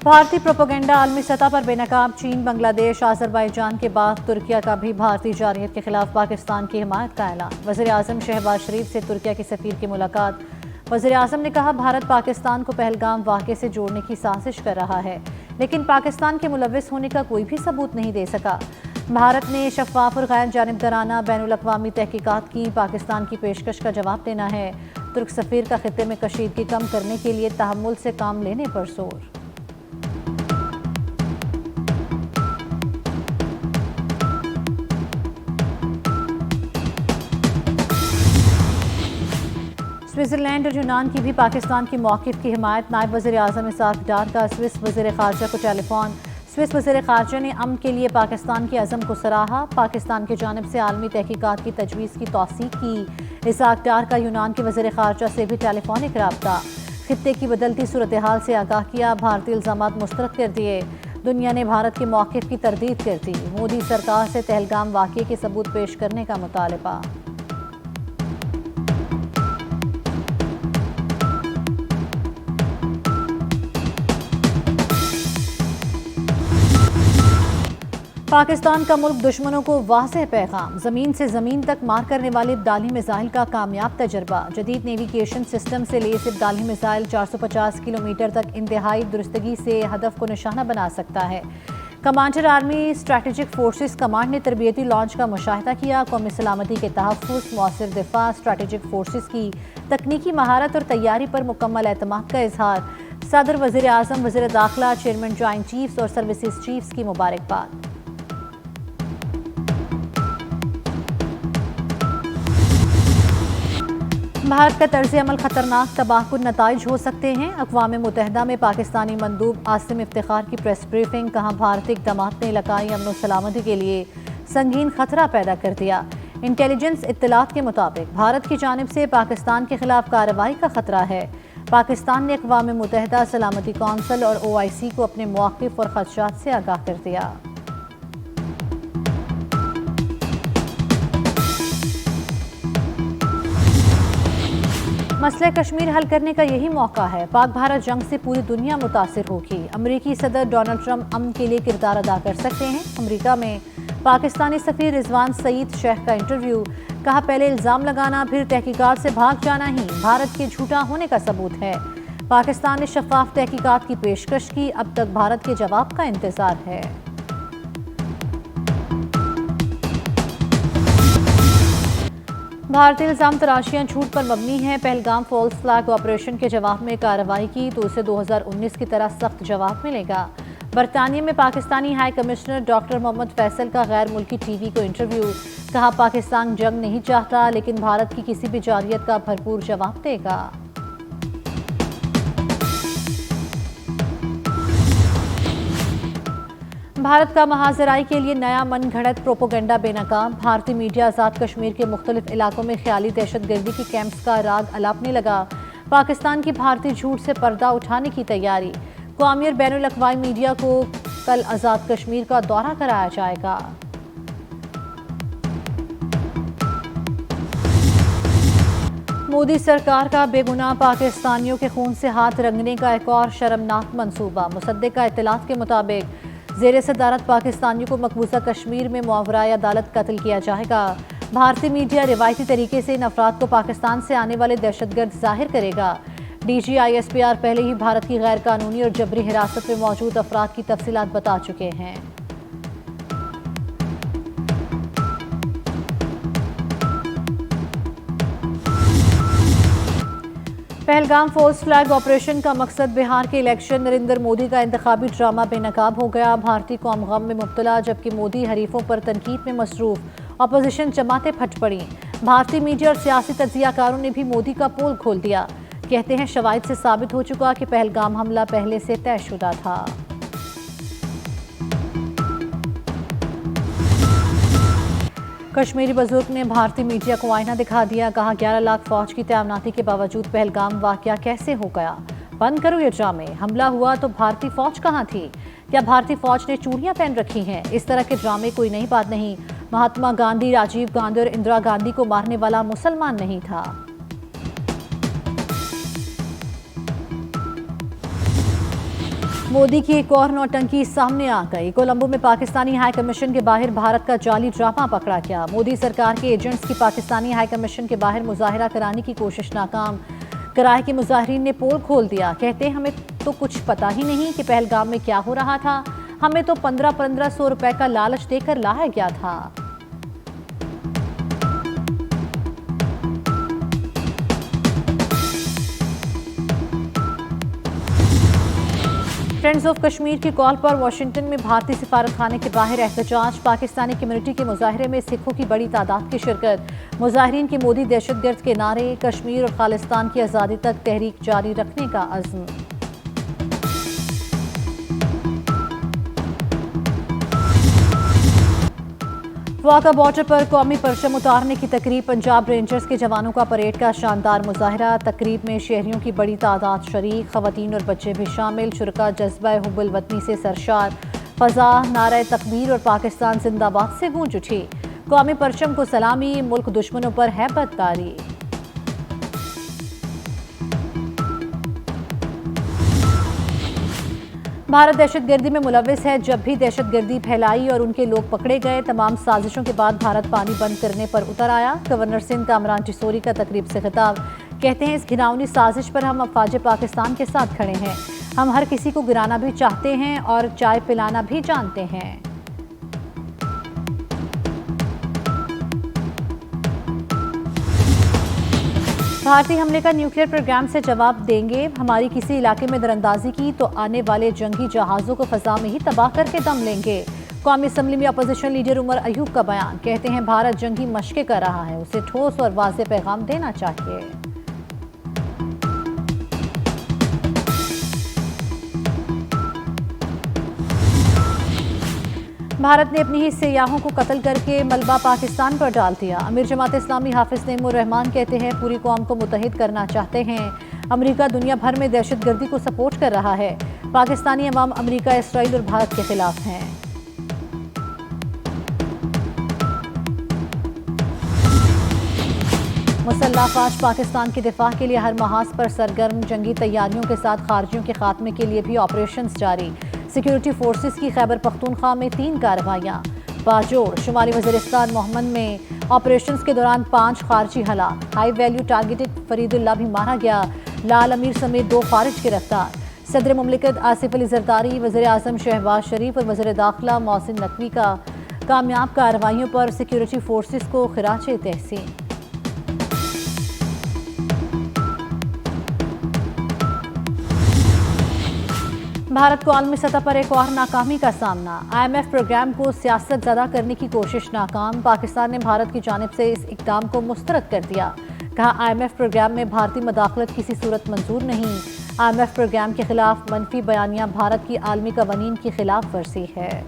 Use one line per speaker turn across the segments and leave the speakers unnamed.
بھارتی پروپیگنڈا عالمی سطح پر بے نقاب، چین، بنگلہ دیش، آذربائیجان کے بعد ترکیہ کا بھی بھارتی جارحیت کے خلاف پاکستان کی حمایت کا اعلان۔ وزیر اعظم شہباز شریف سے ترکیہ کے سفیر کی ملاقات۔ وزیر اعظم نے کہا بھارت پاکستان کو پہلگام واقعے سے جوڑنے کی سازش کر رہا ہے، لیکن پاکستان کے ملوث ہونے کا کوئی بھی ثبوت نہیں دے سکا۔ بھارت نے شفاف اور غیر جانبدارانہ بین الاقوامی تحقیقات کی پاکستان کی پیشکش کا جواب دینا ہے۔ ترک سفیر کا خطے میں کشیدگی کم کرنے کے لیے تحمل سے کام لینے پر زور۔ سوئٹزرلینڈ اور یونان کی بھی پاکستان کی موقف کی حمایت۔ نائب وزیر اعظم اسحاق ڈار کا سوئس وزیر خارجہ کو ٹیلی فون۔ سوئس وزیر خارجہ نے امن کے لیے پاکستان کے عزم کو سراہا۔ پاکستان کی جانب سے عالمی تحقیقات کی تجویز کی توثیق کی۔ اسحاق ڈار کا یونان کے وزیر خارجہ سے بھی ٹیلی فونک رابطہ۔ خطے کی بدلتی صورتحال سے آگاہ کیا، بھارتی الزامات مسترد کر دیے۔ دنیا نے بھارت کے موقف کی تردید کر دی۔ مودی سرکار سے پہلگام واقعے کے ثبوت پیش کرنے کا مطالبہ۔ پاکستان کا ملک دشمنوں کو واضح پیغام۔ زمین سے زمین تک مار کرنے والے ابدالی میزائل کا کامیاب تجربہ۔ جدید نیویگیشن سسٹم سے لیس ابدالی میزائل 450 کلومیٹر تک انتہائی درستگی سے ہدف کو نشانہ بنا سکتا ہے۔ Commander army strategic forces command نے تربیتی لانچ کا مشاہدہ کیا۔ قومی سلامتی کے تحفظ، مؤثر دفاع، اسٹریٹجک فورسز کی تکنیکی مہارت اور تیاری پر مکمل اعتماد کا اظہار۔ صدر، وزیر اعظم، وزیر داخلہ، چیئرمین جوائنٹ چیفز اور سروسز چیفز کی مبارکباد۔ بھارت کا طرز عمل خطرناک تباہ کن نتائج ہو سکتے ہیں۔ اقوام متحدہ میں پاکستانی مندوب عاصم افتخار کی پریس بریفنگ۔ کہاں بھارتی اقدامات نے علاقائی امن و سلامتی کے لیے سنگین خطرہ پیدا کر دیا۔ انٹیلیجنس اطلاعات کے مطابق بھارت کی جانب سے پاکستان کے خلاف کارروائی کا خطرہ ہے۔ پاکستان نے اقوام متحدہ سلامتی کونسل اور OIC کو اپنے مواقف اور خدشات سے آگاہ کر دیا۔ مسئلہ کشمیر حل کرنے کا یہی موقع ہے۔ پاک بھارت جنگ سے پوری دنیا متاثر ہوگی۔ امریکی صدر ڈونلڈ ٹرمپ امن کے لیے کردار ادا کر سکتے ہیں۔ امریکہ میں پاکستانی سفیر رضوان سعید شیخ کا انٹرویو۔ کہا پہلے الزام لگانا پھر تحقیقات سے بھاگ جانا ہی بھارت کے جھوٹا ہونے کا ثبوت ہے۔ پاکستان نے شفاف تحقیقات کی پیشکش کی، اب تک بھارت کے جواب کا انتظار ہے۔ بھارتی الزام تراشیاں جھوٹ پر مبنی ہیں۔ پہلگام فالس فلیگ آپریشن کے جواب میں کارروائی کی تو اسے 2019 کی طرح سخت جواب ملے گا۔ برطانیہ میں پاکستانی ہائی کمشنر ڈاکٹر محمد فیصل کا غیر ملکی ٹی وی کو انٹرویو۔ کہا پاکستان جنگ نہیں چاہتا لیکن بھارت کی کسی بھی جارحیت کا بھرپور جواب دے گا۔ بھارت کا محاذ زرائی کے لیے نیا من گھڑت پروپیگنڈا بے نقاب۔ بھارتی میڈیا آزاد کشمیر کے مختلف علاقوں میں خیالی دہشت گردی کی کیمپس کا راگ الاپنے لگا۔ پاکستان کی بھارتی جھوٹ سے پردہ اٹھانے کی تیاری۔ قومی اور بین الاقوامی میڈیا کو کل آزاد کشمیر کا دورہ کرایا جائے گا۔ مودی سرکار کا بے گناہ پاکستانیوں کے خون سے ہاتھ رنگنے کا ایک اور شرمناک منصوبہ۔ مصدقہ اطلاعات کے مطابق زیر صدارت پاکستانیوں کو مقبوضہ کشمیر میں ماورائے عدالت قتل کیا جائے گا۔ بھارتی میڈیا روایتی طریقے سے ان افراد کو پاکستان سے آنے والے دہشت گرد ظاہر کرے گا۔ DG ISPR پہلے ہی بھارت کی غیر قانونی اور جبری حراست میں موجود افراد کی تفصیلات بتا چکے ہیں۔ پہلگام فالس فلیگ آپریشن کا مقصد بہار کے الیکشن۔ نریندر مودی کا انتخابی ڈرامہ بے نقاب ہو گیا۔ بھارتی قوم غم میں مبتلا جبکہ مودی حریفوں پر تنقید میں مصروف۔ اپوزیشن جماعتیں پھٹ پڑیں۔ بھارتی میڈیا اور سیاسی تجزیہ کاروں نے بھی مودی کا پول کھول دیا۔ کہتے ہیں شواہد سے ثابت ہو چکا کہ پہلگام حملہ پہلے سے طے شدہ تھا۔ کشمیری بزرگ نے بھارتی میڈیا کو آئینہ دکھا دیا۔ کہا 11 لاکھ فوج کی تعیناتی کے باوجود پہلگام واقعہ کیسے ہو گیا؟ بند کرو یہ ڈرامے۔ حملہ ہوا تو بھارتی فوج کہاں تھی؟ کیا بھارتی فوج نے چوڑیاں پہن رکھی ہیں؟ اس طرح کے ڈرامے کوئی نئی بات نہیں۔ مہاتما گاندھی، راجیو گاندھی اور اندرا گاندھی کو مارنے والا مسلمان نہیں تھا۔ मोदी की एक और नौटंकी सामने आ गई। कोलंबो में पाकिस्तानी हाई कमीशन के बाहर भारत का जाली ड्रामा पकड़ा गया। मोदी सरकार के एजेंट्स की पाकिस्तानी हाई कमीशन के बाहर मुजाहिरा कराने की कोशिश नाकाम। कराए के मुजाहिरीन ने पोल खोल दिया। कहते हमें तो कुछ पता ही नहीं कि पहलगाम में क्या हो रहा था। हमें तो 1500 रुपए का लालच देकर लाया गया था। फ्रेंड्स ऑफ कश्मीर की कॉल पर वाशिंगटन में भारतीय सिफारतखाने के बाहर एहतजाज। पाकिस्तानी कम्युनिटी के मुजाहरे में सिखों की बड़ी तादाद की शिरकत। मुजाहरीन की मोदी दहशतगर्द के नारे, कश्मीर और खालिस्तान की आज़ादी तक तहरीक जारी रखने का अज़्म। वाघा बॉर्डर पर कौमी परचम उतारने की तकरीब। पंजाब रेंजर्स के जवानों का परेड का शानदार मुजाहरा। तकरीब में शहरियों की बड़ी तादाद शरीक, खवातीन और बच्चे भी शामिल। शुरका जज्बा हुब्बुल वतनी से सरशार। फजा नारे तकबीर और पाकिस्तान जिंदाबाद से गूंज उठी। कौमी परचम को सलामी, मुल्क दुश्मनों पर है बदकारी। भारत दहशतगर्दी में मुलविस है। जब भी दहशतगर्दी फैलाई और उनके लोग पकड़े गए, तमाम साजिशों के बाद भारत पानी बंद करने पर उतर आया। गवर्नर सिंध कामरान चिसोरी का तकरीब से खिताब। कहते हैं इस घिनौनी साजिश पर हम अफवाज पाकिस्तान के साथ खड़े हैं। हम हर किसी को गिराना भी चाहते हैं और चाय पिलाना भी जानते हैं। भारतीय हमले का न्यूक्लियर प्रोग्राम से जवाब देंगे। हमारी किसी इलाके में दरअंदाजी की तो आने वाले जंगी जहाज़ों को फजा में ही तबाह करके दम लेंगे। कौमी असम्बली में अपोजिशन लीडर उमर अयूब का बयान। कहते हैं भारत जंगी मशक़ें कर रहा है, उसे ठोस और वाज़ेह पैगाम देना चाहिए। भारत ने अपनी ही सयाहों को कत्ल करके मलबा पाकिस्तान पर डाल दिया। अमीर जमात इस्लामी हाफिज नईमुर रहमान कहते हैं पूरी कौम को मुत्तहिद करना चाहते हैं। अमेरिका दुनिया भर में दहशतगर्दी को सपोर्ट कर रहा है। पाकिस्तानी अवाम अमेरिका, इसराइल और भारत के खिलाफ हैं। मुसल्लह अफवाज पाकिस्तान के दिफा के लिए हर महाज पर सरगर्म। जंगी तैयारियों के साथ खारजियों के खात्मे के लिए भी ऑपरेशंस जारी। सिक्योरिटी फोर्सेस की खैबर पख्तूनख्वा में 3 कार्रवाइयाँ। बाजोड़ शुमाली वज़ीरिस्तान मोहम्मद में ऑपरेशंस के दौरान 5 खारजी हलाक। हाई वैल्यू टारगेटेड फरीदुल्लाह भी मारा गया। लाल अमीर समेत 2 खारिज गिरफ्तार। सदर मुमलिकत आसिफ अली जरदारी, वज़ीर आज़म शहबाज शरीफ और वज़ीर दाखिला मोहसिन नकवी का कामयाब कार्रवाइयों पर सिक्योरिटी फोर्सेस को खिराज तहसीन। भारत को आलमी सतह पर एक और नाकामी का सामना। IMF प्रोग्राम को सियासत ज़दा करने की कोशिश नाकाम। पाकिस्तान ने भारत की जानिब से इस इक़दाम को मुस्तरद कर दिया। कहा IMF प्रोग्राम में भारतीय मदाखलत किसी सूरत मंजूर नहीं। IMF प्रोग्राम के खिलाफ मनफी बयानियाँ भारत की आलमी कवानीन की खिलाफ वर्जी है।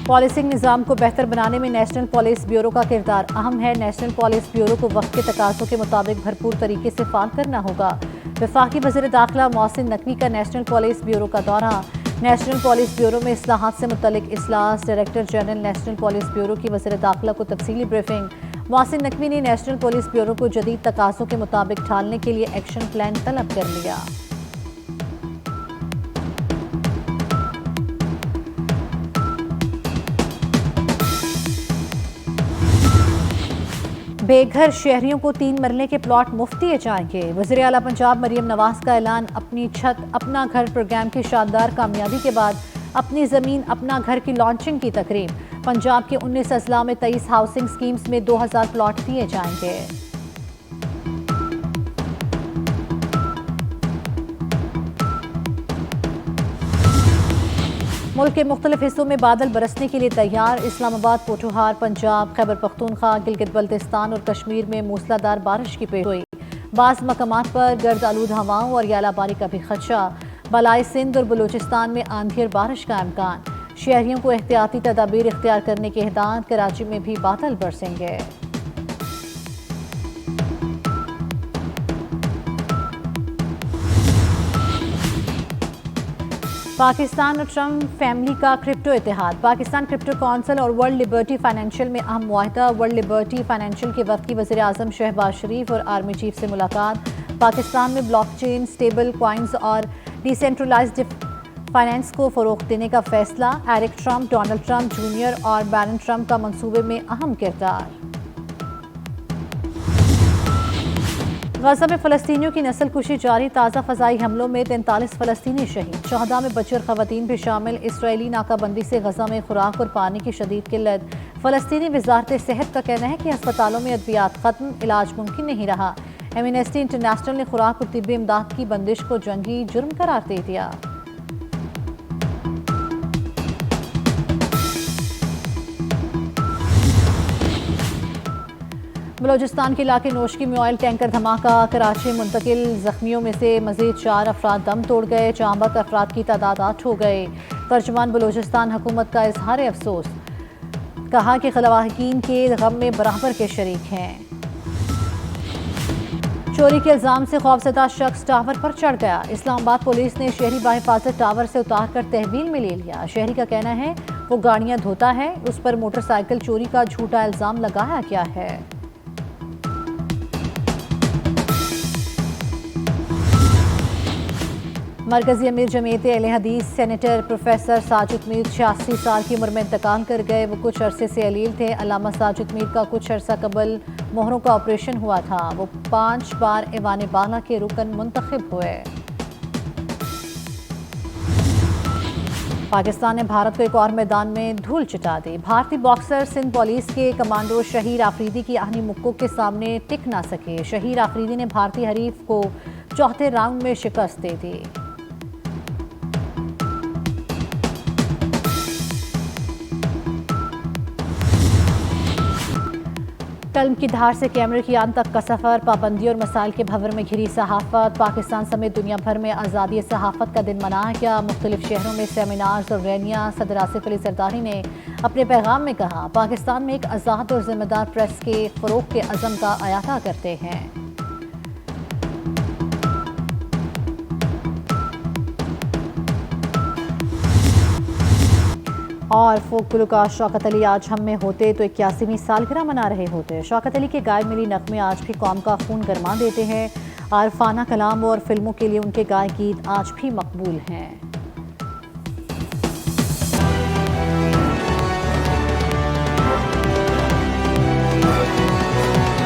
पॉलिसिंग निज़ाम को बेहतर बनाने में नेशनल पॉलिस ब्यूरो का किरदार अहम है। नेशनल पॉलिस ब्यूरो को वक्त के तकाज़ों के मुताबिक भरपूर तरीके से फ़ाल करना होगा। वफाकी वज़ीर दाखिला मोहसिन नकवी का नेशनल पॉलिस ब्यूरो का दौरा। नेशनल पॉलिस ब्यूरो में इस्लाहात से मुतल्लिक इजलास। Director general national police bureau की वज़ीर दाखिला को तफसीली ब्रीफिंग। मोहसिन नकवी ने नेशनल पॉलिस ब्यूरो को जदीद तकाज़ों के मुताबिक ढालने के लिए एक्शन प्लान तलब कर लिया। बेघर शहरियों को 3 मरले के प्लॉट मुफ्त दिए जाएंगे। वज़ीर आला पंजाब मरियम नवाज का ऐलान। अपनी छत अपना घर प्रोग्राम की शानदार कामयाबी के बाद अपनी ज़मीन अपना घर की लॉन्चिंग की तकरीब। पंजाब के 19 अजला में 23 हाउसिंग स्कीम्स में 2000 प्लॉट दिए जाएंगे। मुल्क के मुख्तलिफ हिस्सों में बादल बरसने के लिए तैयार। इस्लामाबाद, पोठोहार, पंजाब, खैबर पख्तूनख्वा, गिलगित बल्तिस्तान और कश्मीर में मूसलाधार बारिश की पेशगोई। बाज़ मकामात पर गर्द आलूद हवाओं और यालाबारी का भी खदशा। बलाई सिंध और बलूचिस्तान में आंधी और बारिश का इम्कान। शहरियों को एहतियाती तदाबीर इख्तियार करने की हिदायत। कराची में भी बादल बरसेंगे। पाकिस्तान और ट्रम्प फैमिली का क्रिप्टो इतिहाद। पाकिस्तान क्रिप्टो काउंसिल और वर्ल्ड लिबर्टी फाइनेंशियल में अहम मुआहदा। वर्ल्ड लिबर्टी फाइनेंशियल के वक्त की वज़ीर आज़म शहबाज शरीफ और आर्मी चीफ से मुलाकात। पाकिस्तान में ब्लॉकचेन, स्टेबल कॉइन्स और डिसेंट्रलाइज्ड फाइनेंस को फ़रोग़ देने का फैसला। Eric Trump, Donald Trump junior और बैरन ट्रम्प का मंसूबे में अहम किरदार। गजा में फ़लस्तीनियों की नस्ल कुशी जारी। ताज़ा फ़ज़ाई हमलों में 43 फ़लस्तीनी शहीद। शहदा में बच्चे और ख़वातीन भी शामिल। इसराइली नाकाबंदी से गजा में खुराक और पानी की शदीद किल्लत। फ़लस्तीनी वज़ारत सेहत का कहना है कि अस्पतालों में अद्वियात ख़त्म, इलाज मुमकिन नहीं रहा। एमनेस्टी इंटरनेशनल ने खुराक और तिब्बी इमदाद की बंदिश को जंगी जुर्म करार दे दिया। बलोचिस्तान के इलाके नोशकी में ऑयल टैंकर धमाका। कराची मुंतकिल जख्मियों में से मजीद 4 अफराद दम तोड़ गए। जांबाक अफराद की तादाद 8 हो गए। तर्जुमान बलोचिस्तान हुकूमत का इजहार अफसोस, कहा कि खलवाहीन के गम में बराबर के शरीक हैं। चोरी के इल्जाम से खौफजदा शख्स टावर पर चढ़ गया। इस्लामाबाद पुलिस ने शहरी बाहिफाजत टावर से उतार कर तहवील में ले लिया। शहरी का कहना है वो गाड़ियां धोता है, उस पर मोटरसाइकिल चोरी का झूठा इल्जाम लगाया गया है। मरकजी अमीर जमीयत अहले हदीस सेनेटर प्रोफेसर साजिद मीर 86 साल की उम्र में इंतकाल कर गए। वो कुछ अरसे से अलील थे। अल्लामा साजिद मीर का कुछ अरसा कबल मोहरों का ऑपरेशन हुआ था। वो 5 बार ऐवान बाला के रुकन मुंतखब हुए। पाकिस्तान ने भारत को एक और मैदान में धूल चिटा दी। भारतीय बॉक्सर सिंध पुलिस के कमांडो शहीर आफरीदी की आहनी मुक्कों के सामने टिक ना सके। शहीर आफरीदी ने भारतीय हरीफ को चौथे राउंड में शिकस्त दे दी। कलम की धार से कैमरे की आन तक का सफ़र। पाबंदी और मसाइल के भंवर में घिरी सहाफ़त। पाकिस्तान समेत दुनिया भर में आज़ादी सहाफ़त का दिन मनाया गया। मुख्तलिफ शहरों में सेमिनार्स और रैलियाँ। सदर आसिफ अली ज़रदारी ने अपने पैगाम में कहा, पाकिस्तान में एक आज़ाद और ज़िम्मेदार प्रेस के फ़रोग़ के अज़म का अयादा करते हैं। और फोक गुलकार शौकत अली आज हम में होते तो 81वीं सालगिरह मना रहे होते। शौकत अली के गाए मिली नग़मे आज भी कौम का खून गरमा देते हैं। आरफाना कलाम और फिल्मों के लिए उनके गाए गीत आज भी मकबूल हैं।